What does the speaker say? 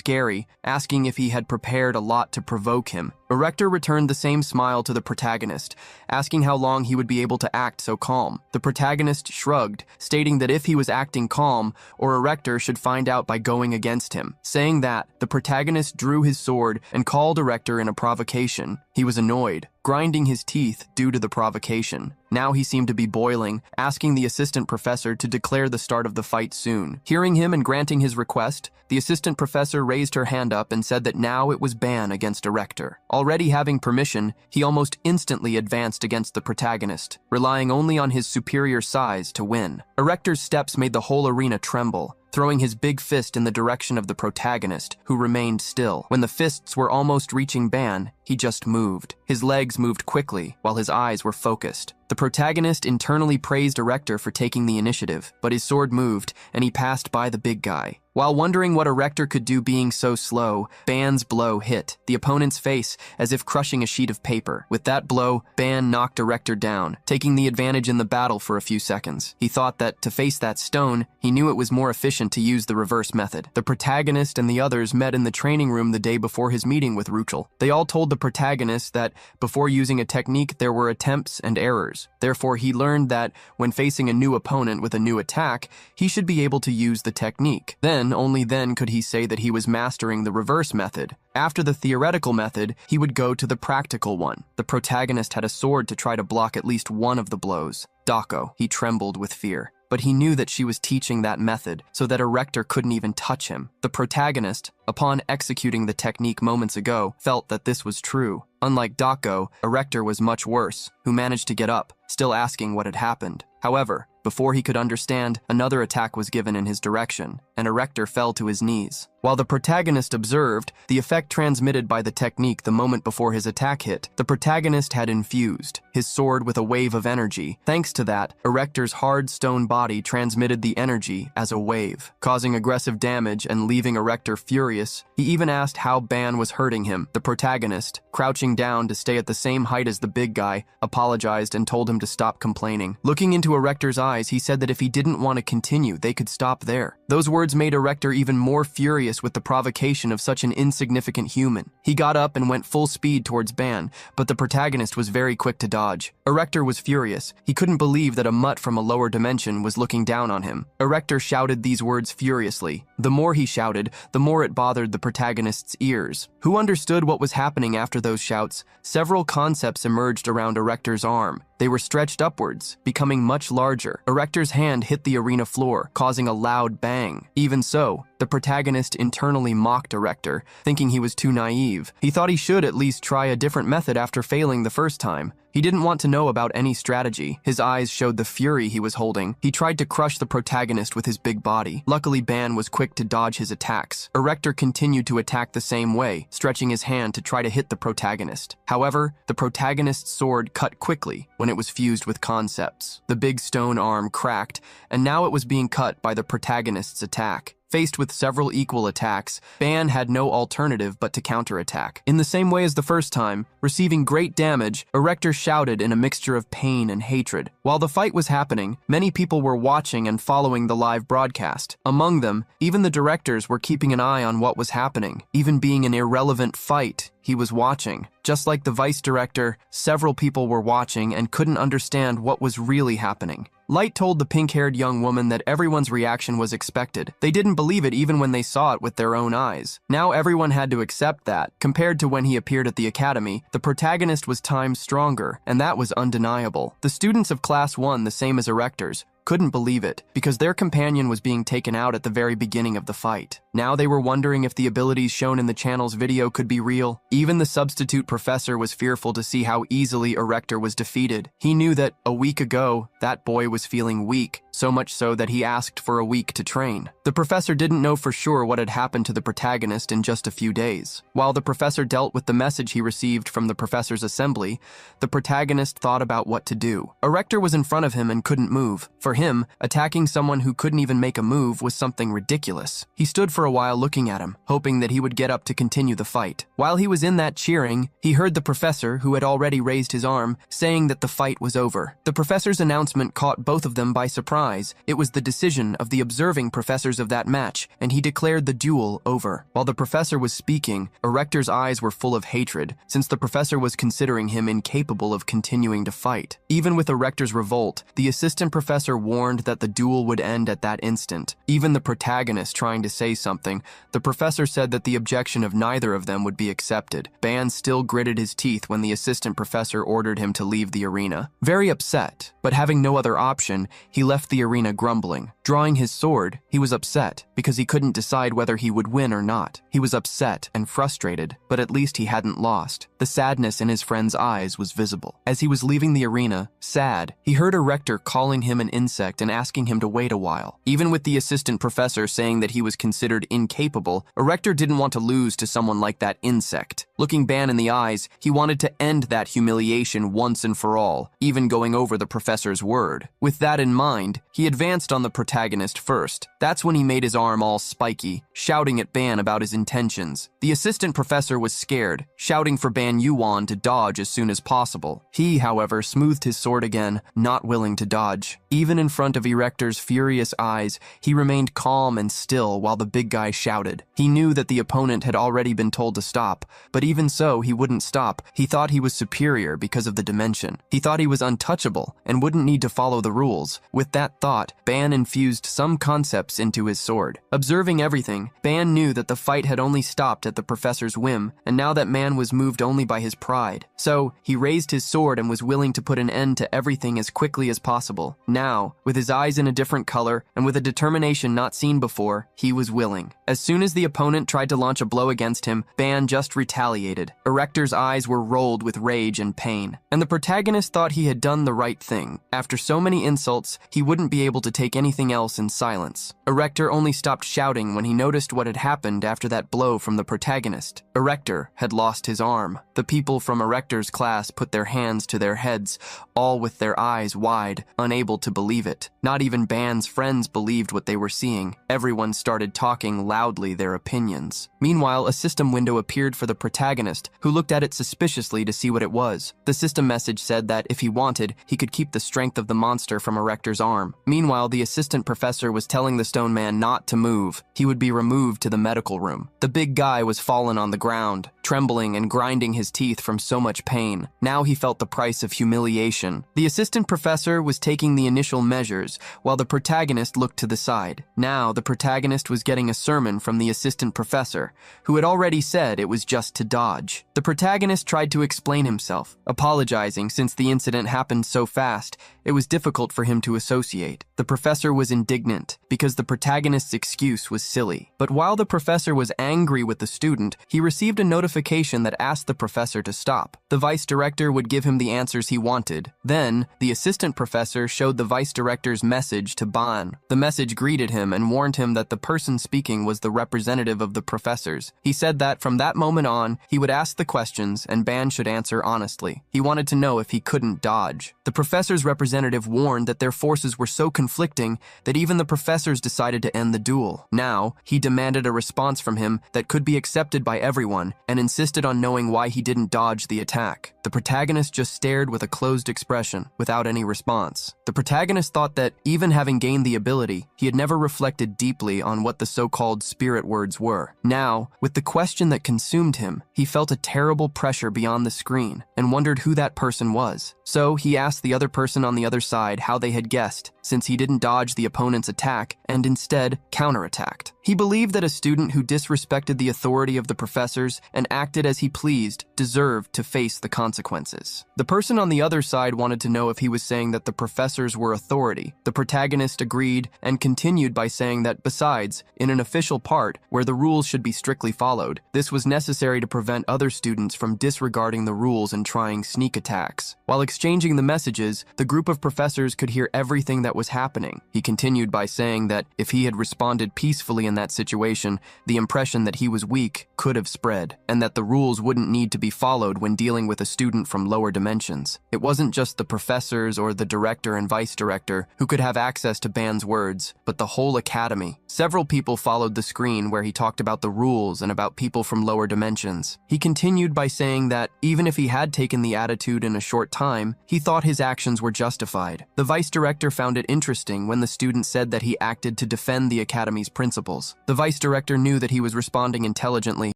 scary, asking if he had prepared a lot to provoke him. Erector returned the same smile to the protagonist, asking how long he would be able to act so calm. The protagonist shrugged, stating that if he was acting calm, or Erector should find out by going against him. Saying that, the protagonist drew his sword and called Erector in a provocation. He was annoyed, grinding his teeth due to the provocation. Now he seemed to be boiling, asking the assistant professor to declare the start of the fight soon. Hearing him and granting his request, the assistant professor raised her hand up and said that now it was Ban against Erector. Already having permission, he almost instantly advanced against the protagonist, relying only on his superior size to win. Erector's steps made the whole arena tremble, throwing his big fist in the direction of the protagonist, who remained still. When the fists were almost reaching Ban, he just moved. His legs moved quickly, while his eyes were focused. The protagonist internally praised Erector for taking the initiative, but his sword moved, and he passed by the big guy. While wondering what Erector could do being so slow, Ban's blow hit the opponent's face as if crushing a sheet of paper. With that blow, Ban knocked Erector down, taking the advantage in the battle for a few seconds. He thought that to face that stone, he knew it was more efficient to use the reverse method. The protagonist and the others met in the training room the day before his meeting with Ruchel. They all told the protagonist that before using a technique there were attempts and errors. Therefore, he learned that when facing a new opponent with a new attack, he should be able to use the technique. Only then could he say that he was mastering the reverse method. After the theoretical method, he would go to the practical one. The protagonist had a sword to try to block at least one of the blows. Dako, he trembled with fear. But he knew that she was teaching that method, so that Erector couldn't even touch him. The protagonist, upon executing the technique moments ago, felt that this was true. Unlike Dako, Erector was much worse, who managed to get up, still asking what had happened. However, before he could understand, another attack was given in his direction, and Erector fell to his knees. While the protagonist observed the effect transmitted by the technique the moment before his attack hit, the protagonist had infused his sword with a wave of energy. Thanks to that, Erector's hard stone body transmitted the energy as a wave, causing aggressive damage and leaving Erector furious. He even asked how Ban was hurting him. The protagonist, crouching down to stay at the same height as the big guy, apologized and told him to stop complaining. Looking into Erector's eyes, he said that if he didn't want to continue, they could stop there. Those words made Erector even more furious with the provocation of such an insignificant human. He got up and went full speed towards Ban, but the protagonist was very quick to dodge. Erector was furious. He couldn't believe that a mutt from a lower dimension was looking down on him. Erector shouted these words furiously. The more he shouted, the more it bothered the protagonist's ears. Who understood what was happening after those shouts? Several concepts emerged around Erector's arm. They were stretched upwards, becoming much larger. Erector's hand hit the arena floor, causing a loud bang. Even so, the protagonist internally mocked Erector, thinking he was too naive. He thought he should at least try a different method after failing the first time. He didn't want to know about any strategy. His eyes showed the fury he was holding. He tried to crush the protagonist with his big body. Luckily, Ban was quick to dodge his attacks. Erector continued to attack the same way, stretching his hand to try to hit the protagonist. However, the protagonist's sword cut quickly when it was fused with concepts. The big stone arm cracked, and now it was being cut by the protagonist's attack. Faced with several equal attacks, Ban had no alternative but to counterattack. In the same way as the first time, receiving great damage, Erector shouted in a mixture of pain and hatred. While the fight was happening, many people were watching and following the live broadcast. Among them, even the directors were keeping an eye on what was happening. Even being an irrelevant fight, he was watching. Just like the vice director, several people were watching and couldn't understand what was really happening. Light told the pink-haired young woman that everyone's reaction was expected. They didn't believe it even when they saw it with their own eyes. Now everyone had to accept that. Compared to when he appeared at the academy, the protagonist was times stronger, and that was undeniable. The students of Class 1, the same as Erector's, couldn't believe it, because their companion was being taken out at the very beginning of the fight. Now they were wondering if the abilities shown in the channel's video could be real. Even the substitute professor was fearful to see how easily Erector was defeated. He knew that a week ago, that boy was feeling weak, so much so that he asked for a week to train. The professor didn't know for sure what had happened to the protagonist in just a few days. While the professor dealt with the message he received from the professor's assembly, the protagonist thought about what to do. Erector was in front of him and couldn't move. For him, attacking someone who couldn't even make a move was something ridiculous. He stood for for a while looking at him, hoping that he would get up to continue the fight. While he was in that cheering, he heard the professor, who had already raised his arm, saying that the fight was over. The professor's announcement caught both of them by surprise. It was the decision of the observing professors of that match, and he declared the duel over. While the professor was speaking, Erector's eyes were full of hatred, since the professor was considering him incapable of continuing to fight. Even with Erector's revolt, the assistant professor warned that the duel would end at that instant. Even the protagonist trying to say something, the professor said that the objection of neither of them would be accepted. Ban still gritted his teeth when the assistant professor ordered him to leave the arena. Very upset, but having no other option, he left the arena grumbling. Drawing his sword, he was upset because he couldn't decide whether he would win or not. He was upset and frustrated, but at least he hadn't lost. The sadness in his friend's eyes was visible. As he was leaving the arena, sad, he heard Erector calling him an insect and asking him to wait a while. Even with the assistant professor saying that he was considered incapable, Erector didn't want to lose to someone like that insect. Looking Ban in the eyes, he wanted to end that humiliation once and for all, even going over the professor's word. With that in mind, he advanced on the protagonist first. That's when he made his arm all spiky, shouting at Ban about his intentions. The assistant professor was scared, shouting for Ban Yuan to dodge as soon as possible. He, however, smoothed his sword again, not willing to dodge. Even in front of Erector's furious eyes, he remained calm and still while the big guy shouted. He knew that the opponent had already been told to stop, but even so, he wouldn't stop. He thought he was superior because of the dimension. He thought he was untouchable and wouldn't need to follow the rules. With that thought, Ban infused some concepts into his sword. Observing everything, Ban knew that the fight had only stopped at the professor's whim, and now that man was moved only by his pride. So, he raised his sword and was willing to put an end to everything as quickly as possible. Now, with his eyes in a different color and with a determination not seen before, he was willing. As soon as the opponent tried to launch a blow against him, Ban just retaliated. Erector's eyes were rolled with rage and pain, and the protagonist thought he had done the right thing. After so many insults, he wouldn't be able to take anything else in silence. Erector only stopped shouting when he noticed what had happened after that blow from the protagonist. Erector had lost his arm. The people from Erector's class put their hands to their heads, all with their eyes wide, unable to believe it. Not even Ban's friends believed what they were seeing. Everyone started talking loudly their opinions. Meanwhile, a system window appeared for the protagonist, who looked at it suspiciously to see what it was. The system message said that if he wanted, he could keep the strength of the monster from Erector's arm. Meanwhile, the assistant professor was telling the stone man not to move. He would be removed to the medical room. The big guy was fallen on the ground, trembling and grinding his teeth from so much pain. Now he felt the price of humiliation. The assistant professor was taking the initial measures, while the protagonist looked to the side. Now the protagonist was getting a sermon from the assistant professor, who had already said it was just to dodge. The protagonist tried to explain himself, apologizing since the incident happened so fast, it was difficult for him to associate. The professor was indignant because the protagonist's excuse was silly. But while the professor was angry with the student, he received a notification that asked the professor to stop. The vice director would give him the answers he wanted. Then, the assistant professor showed the vice director's message to Ban. The message greeted him and warned him that the person speaking was the representative of the professors. He said that from that moment on, he would ask the questions and Ban should answer honestly. He wanted to know if he couldn't dodge. The professor's representative warned that their forces were so conflicting that even the professors decided to end the duel. Now, he demanded a response from him that could be accepted by everyone and insisted on knowing why he didn't dodge the attack. The protagonist just stared with a closed expression, without any response. The protagonist thought that, even having gained the ability, he had never reflected deeply on what the so-called spirit words were. Now, with the question that consumed him, he felt a terrible pressure beyond the screen and wondered who that person was. So, he asked the other person on the other side how they had guessed, since he didn't dodge the opponent's attack and instead counterattacked. He believed that a student who disrespected the authority of the professors and acted as he pleased deserved to face the consequences. The person on the other side wanted to know if he was saying that the professors were authority. The protagonist agreed and continued by saying that besides, in an official part where the rules should be strictly followed, this was necessary to prevent other students from disregarding the rules and trying sneak attacks. While exchanging the messages, the group of professors could hear everything that was happening. He continued by saying that if he had responded peacefully in in that situation, the impression that he was weak could have spread, and that the rules wouldn't need to be followed when dealing with a student from lower dimensions. It wasn't just the professors or the director and vice director who could have access to Ban's words, but the whole academy. Several people followed the screen where he talked about the rules and about people from lower dimensions. He continued by saying that, even if he had taken the attitude in a short time, he thought his actions were justified. The vice director found it interesting when the student said that he acted to defend the academy's principles. The vice director knew that he was responding intelligently